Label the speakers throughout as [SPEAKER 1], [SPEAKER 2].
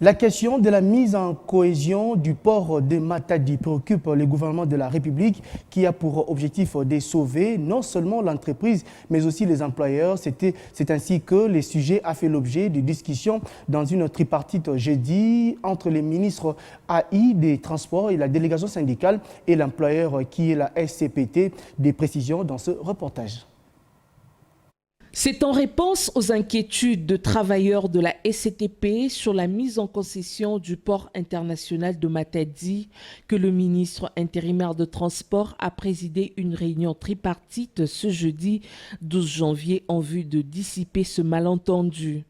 [SPEAKER 1] La question de la mise en cohésion du port de Matadi préoccupe le gouvernement de la République qui a pour objectif de sauver non seulement l'entreprise mais aussi les employeurs. C'est ainsi que le sujet a fait l'objet de discussions dans une tripartite jeudi entre les ministres AI des Transports et la délégation syndicale et l'employeur qui est la SCPT. Des précisions dans ce reportage.
[SPEAKER 2] C'est en réponse aux inquiétudes de travailleurs de la SCTP sur la mise en concession du port international de Matadi que le ministre intérimaire de Transport a présidé une réunion tripartite ce jeudi 12 janvier en vue de dissiper ce malentendu.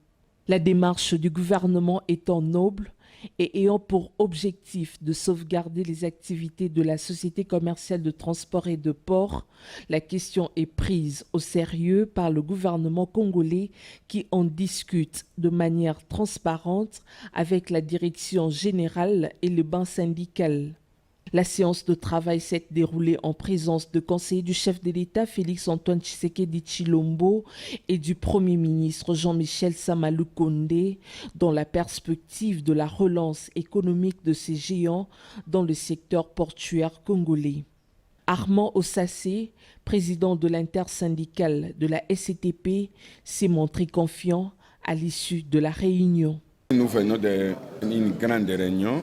[SPEAKER 2] La démarche du gouvernement étant noble et ayant pour objectif de sauvegarder les activités de la société commerciale de transport et de port, la question est prise au sérieux par le gouvernement congolais qui en discute de manière transparente avec la direction générale et le banc syndical. La séance de travail s'est déroulée en présence de conseillers du chef de l'État Félix-Antoine Tshisekedi Tshilombo et du Premier ministre Jean-Michel Samalou Kondé dans la perspective de la relance économique de ces géants dans le secteur portuaire congolais. Armand Ossassé, président de l'intersyndicale de la SCTP, s'est montré confiant à l'issue de la réunion.
[SPEAKER 3] Nous venons d'une grande réunion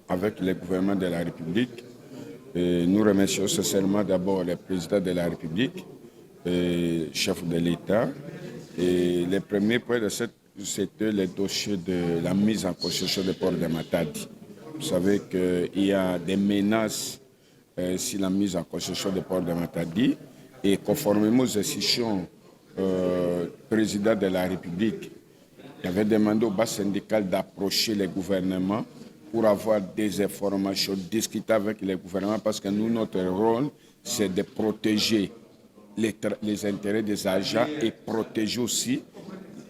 [SPEAKER 3] avec le gouvernement de la République. Et nous remercions sincèrement d'abord le président de la République, et chef de l'État. Et le premier point de c'était le dossier de la mise en concession du port de Matadi. Vous savez qu'il y a des menaces sur la mise en concession du port de Matadi. Et conformément aux institutions président de la République, il avait demandé au bas syndical d'approcher les gouvernements pour avoir des informations, discuter avec les gouvernements, parce que nous, notre rôle, c'est de protéger les intérêts des agents et protéger aussi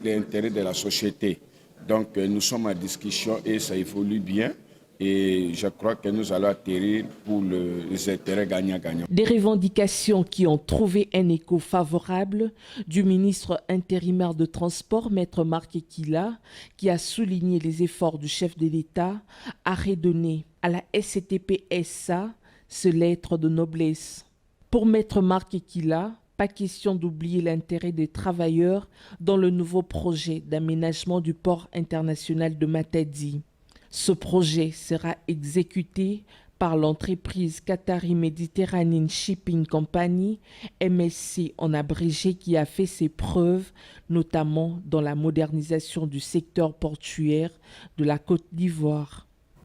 [SPEAKER 3] les intérêts de la société. Donc, nous sommes en discussion et ça évolue bien. Et je crois que nous allons atterrir pour les intérêts gagnant-gagnant.
[SPEAKER 2] Des revendications qui ont trouvé un écho favorable du ministre intérimaire de Transport, Maître Marc Ekila, qui a souligné les efforts du chef de l'État à redonner à la SCTP-SA ce lettre de noblesse. Pour Maître Marc Ekila, pas question d'oublier l'intérêt des travailleurs dans le nouveau projet d'aménagement du port international de Matadi. Ce projet sera exécuté par l'entreprise Qatari Mediterranean Shipping Company, MSC en abrégé, qui a fait ses preuves, notamment dans la modernisation du secteur portuaire de la Côte d'Ivoire.